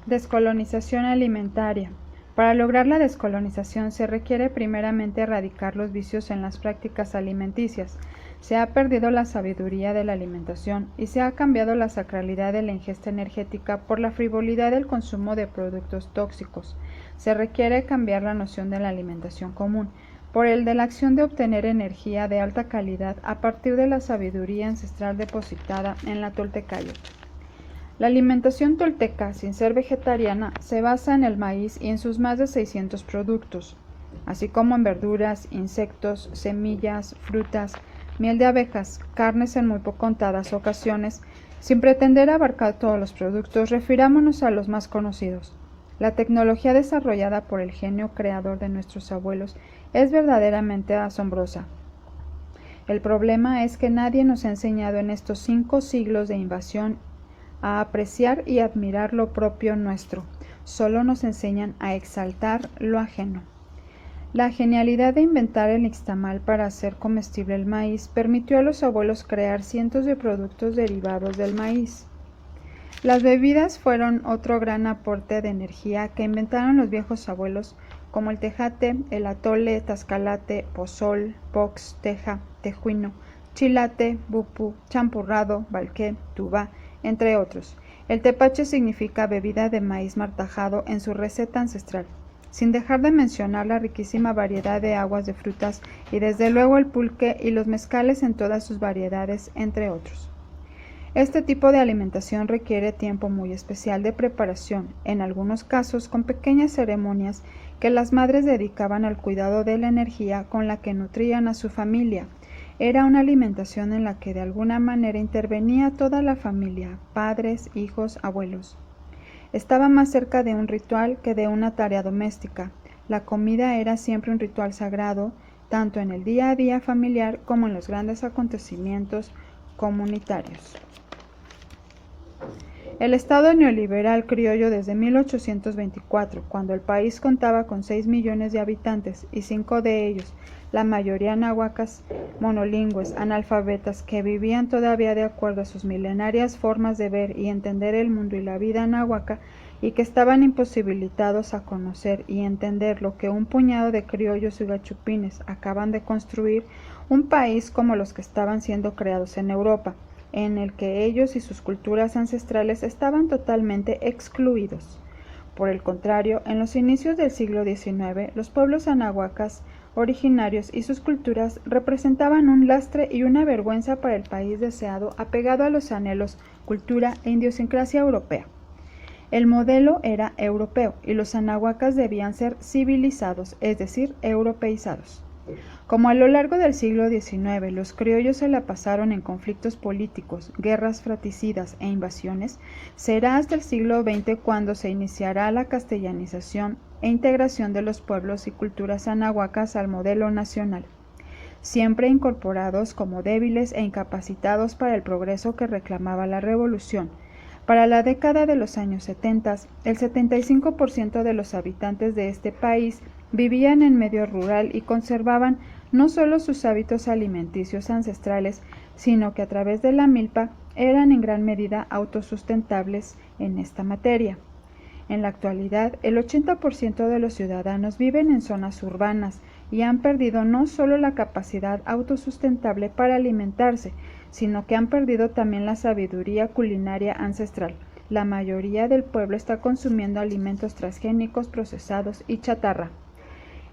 Descolonización alimentaria. Para lograr la descolonización se requiere primeramente erradicar los vicios en las prácticas alimenticias. Se ha perdido la sabiduría de la alimentación y se ha cambiado la sacralidad de la ingesta energética por la frivolidad del consumo de productos tóxicos. Se requiere cambiar la noción de la alimentación común por el de la acción de obtener energía de alta calidad a partir de la sabiduría ancestral depositada en la Toltecayo. La alimentación tolteca, sin ser vegetariana, se basa en el maíz y en sus más de 600 productos, así como en verduras, insectos, semillas, frutas, miel de abejas, carnes en muy contadas ocasiones. Sin pretender abarcar todos los productos, refirámonos a los más conocidos. La tecnología desarrollada por el genio creador de nuestros abuelos es verdaderamente asombrosa. El problema es que nadie nos ha enseñado en estos 5 siglos de invasión a apreciar y admirar lo propio nuestro, solo nos enseñan a exaltar lo ajeno. La genialidad de inventar el nixtamal para hacer comestible el maíz permitió a los abuelos crear cientos de productos derivados del maíz. Las bebidas fueron otro gran aporte de energía que inventaron los viejos abuelos, como el tejate, el atole, tascalate, pozol, pox, teja, tejuino, chilate, bupu, champurrado, balqué, tubá, entre otros. El tepache significa bebida de maíz martajado en su receta ancestral, sin dejar de mencionar la riquísima variedad de aguas de frutas y desde luego el pulque y los mezcales en todas sus variedades, entre otros. Este tipo de alimentación requiere tiempo muy especial de preparación, en algunos casos con pequeñas ceremonias que las madres dedicaban al cuidado de la energía con la que nutrían a su familia. Era una alimentación en la que de alguna manera intervenía toda la familia, padres, hijos, abuelos. Estaba más cerca de un ritual que de una tarea doméstica. La comida era siempre un ritual sagrado, tanto en el día a día familiar como en los grandes acontecimientos comunitarios. El Estado neoliberal criollo desde 1824, cuando el país contaba con 6 millones de habitantes y 5 de ellos, la mayoría nahuacas, monolingües, analfabetas, que vivían todavía de acuerdo a sus milenarias formas de ver y entender el mundo y la vida náhuaca, y que estaban imposibilitados a conocer y entender lo que un puñado de criollos y gachupines acaban de construir, un país como los que estaban siendo creados en Europa, en el que ellos y sus culturas ancestrales estaban totalmente excluidos. Por el contrario, en los inicios del siglo XIX, los pueblos anahuacas originarios y sus culturas representaban un lastre y una vergüenza para el país deseado, apegado a los anhelos, cultura e idiosincrasia europea. El modelo era europeo y los anahuacas debían ser civilizados, es decir, europeizados. Como a lo largo del siglo XIX los criollos se la pasaron en conflictos políticos, guerras fratricidas e invasiones, será hasta el siglo XX cuando se iniciará la castellanización e integración de los pueblos y culturas anahuacas al modelo nacional, siempre incorporados como débiles e incapacitados para el progreso que reclamaba la revolución. Para la década de los años 70, el 75% de los habitantes de este país vivían en medio rural y conservaban no solo sus hábitos alimenticios ancestrales, sino que a través de la milpa eran en gran medida autosustentables en esta materia. En la actualidad, el 80% de los ciudadanos viven en zonas urbanas y han perdido no solo la capacidad autosustentable para alimentarse, sino que han perdido también la sabiduría culinaria ancestral. La mayoría del pueblo está consumiendo alimentos transgénicos, procesados y chatarra.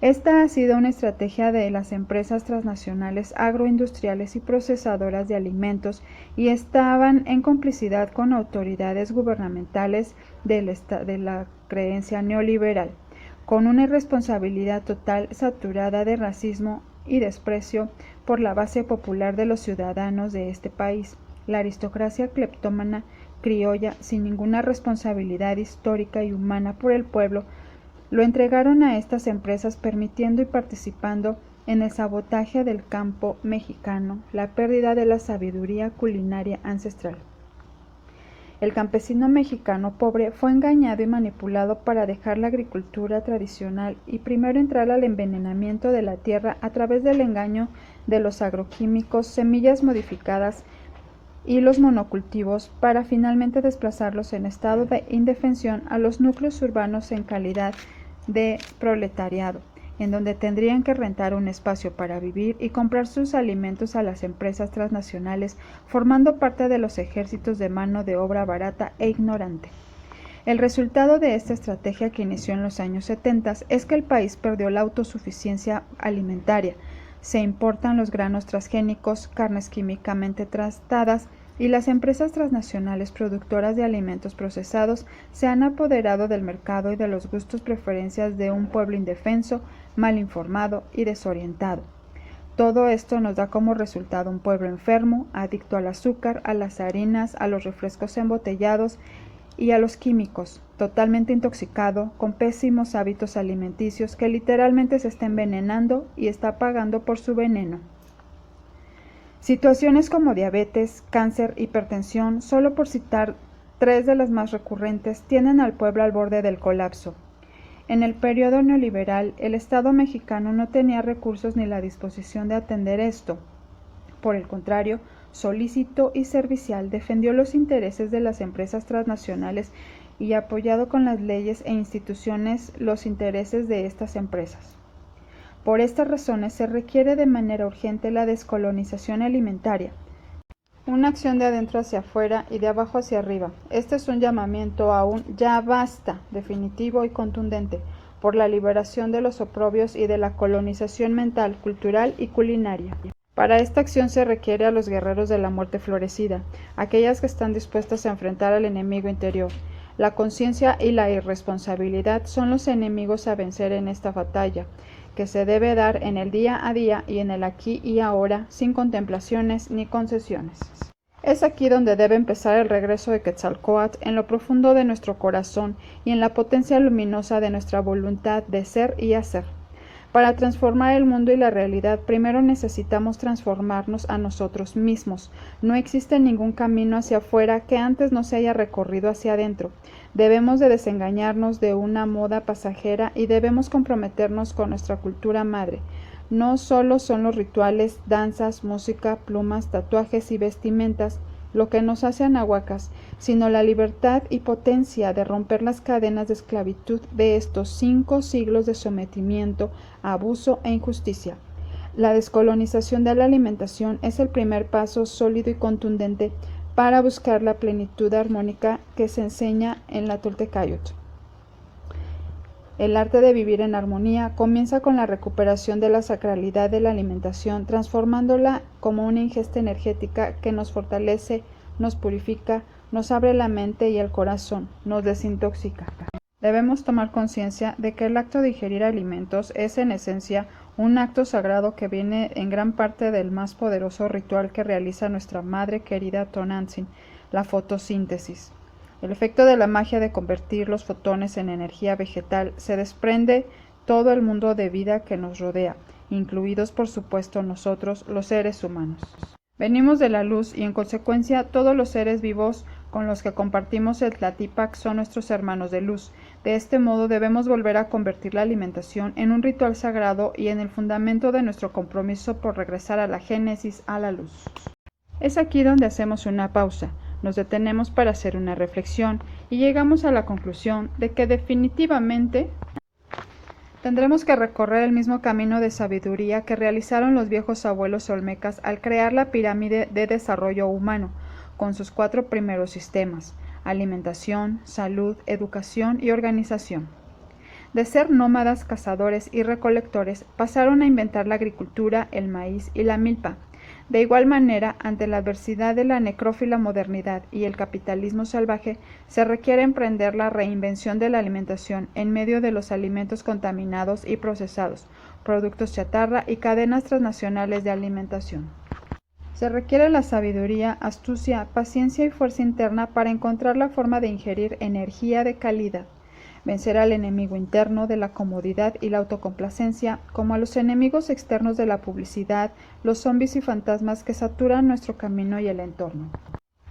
Esta ha sido una estrategia de las empresas transnacionales agroindustriales y procesadoras de alimentos y estaban en complicidad con autoridades gubernamentales de la creencia neoliberal, con una irresponsabilidad total saturada de racismo y desprecio por la base popular de los ciudadanos de este país, la aristocracia cleptómana criolla sin ninguna responsabilidad histórica y humana por el pueblo, lo entregaron a estas empresas permitiendo y participando en el sabotaje del campo mexicano, la pérdida de la sabiduría culinaria ancestral. El campesino mexicano pobre fue engañado y manipulado para dejar la agricultura tradicional y primero entrar al envenenamiento de la tierra a través del engaño de los agroquímicos, semillas modificadas y los monocultivos para finalmente desplazarlos en estado de indefensión a los núcleos urbanos en calidad de proletariado, en donde tendrían que rentar un espacio para vivir y comprar sus alimentos a las empresas transnacionales, formando parte de los ejércitos de mano de obra barata e ignorante. El resultado de esta estrategia, que inició en los años 70, es que el país perdió la autosuficiencia alimentaria. Se importan los granos transgénicos, carnes químicamente tratadas, y las empresas transnacionales productoras de alimentos procesados se han apoderado del mercado y de los gustos preferencias de un pueblo indefenso, mal informado y desorientado. Todo esto nos da como resultado un pueblo enfermo, adicto al azúcar, a las harinas, a los refrescos embotellados y a los químicos, totalmente intoxicado, con pésimos hábitos alimenticios, que literalmente se está envenenando y está pagando por su veneno. Situaciones como diabetes, cáncer, hipertensión, solo por citar tres de las más recurrentes, tienen al pueblo al borde del colapso. En el periodo neoliberal, el Estado mexicano no tenía recursos ni la disposición de atender esto. Por el contrario, solícito y servicial, defendió los intereses de las empresas transnacionales y apoyado con las leyes e instituciones los intereses de estas empresas. Por estas razones se requiere de manera urgente la descolonización alimentaria, una acción de adentro hacia afuera y de abajo hacia arriba. Este es un llamamiento a un ya basta definitivo y contundente por la liberación de los oprobios y de la colonización mental, cultural y culinaria. Para esta acción se requiere a los guerreros de la muerte florecida, aquellas que están dispuestas a enfrentar al enemigo interior. La conciencia y la irresponsabilidad son los enemigos a vencer en esta batalla, que se debe dar en el día a día y en el aquí y ahora, sin contemplaciones ni concesiones. Es aquí donde debe empezar el regreso de Quetzalcóatl en lo profundo de nuestro corazón y en la potencia luminosa de nuestra voluntad de ser y hacer. Para transformar el mundo y la realidad, primero necesitamos transformarnos a nosotros mismos. No existe ningún camino hacia afuera que antes no se haya recorrido hacia adentro. Debemos de desengañarnos de una moda pasajera y debemos comprometernos con nuestra cultura madre. No solo son los rituales, danzas, música, plumas, tatuajes y vestimentas lo que nos hace anahuacas, sino la libertad y potencia de romper las cadenas de esclavitud de estos 5 siglos de sometimiento, abuso e injusticia. La descolonización de la alimentación es el primer paso sólido y contundente para buscar la plenitud armónica que se enseña en la Toltecayotl. El arte de vivir en armonía comienza con la recuperación de la sacralidad de la alimentación, transformándola como una ingesta energética que nos fortalece, nos purifica, nos abre la mente y el corazón, nos desintoxica. Debemos tomar conciencia de que el acto de ingerir alimentos es en esencia un acto sagrado que viene en gran parte del más poderoso ritual que realiza nuestra madre querida Tonantzin, la fotosíntesis. El efecto de la magia de convertir los fotones en energía vegetal se desprende todo el mundo de vida que nos rodea, incluidos por supuesto nosotros, los seres humanos. Venimos de la luz y en consecuencia todos los seres vivos con los que compartimos el Tlatípac son nuestros hermanos de luz. De este modo debemos volver a convertir la alimentación en un ritual sagrado y en el fundamento de nuestro compromiso por regresar a la génesis, a la luz. Es aquí donde hacemos una pausa. Nos detenemos para hacer una reflexión y llegamos a la conclusión de que definitivamente tendremos que recorrer el mismo camino de sabiduría que realizaron los viejos abuelos olmecas al crear la pirámide de desarrollo humano, con sus 4 primeros sistemas: alimentación, salud, educación y organización. De ser nómadas, cazadores y recolectores, pasaron a inventar la agricultura, el maíz y la milpa. De igual manera, ante la adversidad de la necrófila modernidad y el capitalismo salvaje, se requiere emprender la reinvención de la alimentación en medio de los alimentos contaminados y procesados, productos chatarra y cadenas transnacionales de alimentación. Se requiere la sabiduría, astucia, paciencia y fuerza interna para encontrar la forma de ingerir energía de calidad, vencer al enemigo interno de la comodidad y la autocomplacencia, como a los enemigos externos de la publicidad, los zombies y fantasmas que saturan nuestro camino y el entorno.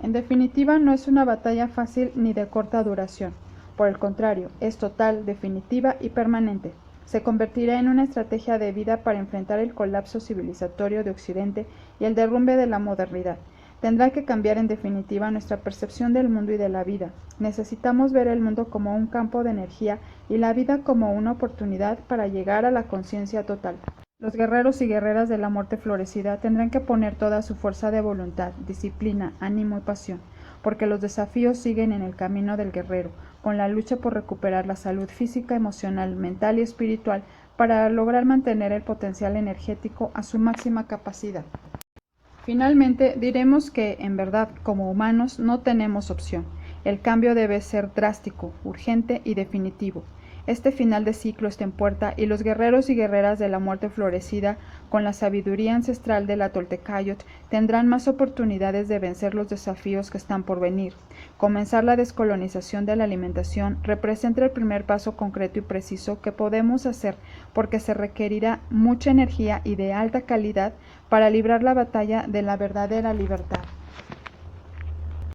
En definitiva, no es una batalla fácil ni de corta duración. Por el contrario, es total, definitiva y permanente. Se convertirá en una estrategia de vida para enfrentar el colapso civilizatorio de Occidente y el derrumbe de la modernidad. Tendrá que cambiar en definitiva nuestra percepción del mundo y de la vida. Necesitamos ver el mundo como un campo de energía y la vida como una oportunidad para llegar a la conciencia total. Los guerreros y guerreras de la muerte florecida tendrán que poner toda su fuerza de voluntad, disciplina, ánimo y pasión, porque los desafíos siguen en el camino del guerrero, con la lucha por recuperar la salud física, emocional, mental y espiritual para lograr mantener el potencial energético a su máxima capacidad. Finalmente, diremos que, en verdad, como humanos, no tenemos opción. El cambio debe ser drástico, urgente y definitivo. Este final de ciclo está en puerta y los guerreros y guerreras de la muerte florecida, con la sabiduría ancestral de la Toltecayot, tendrán más oportunidades de vencer los desafíos que están por venir. Comenzar la descolonización de la alimentación representa el primer paso concreto y preciso que podemos hacer, porque se requerirá mucha energía y de alta calidad para librar la batalla de la verdadera libertad.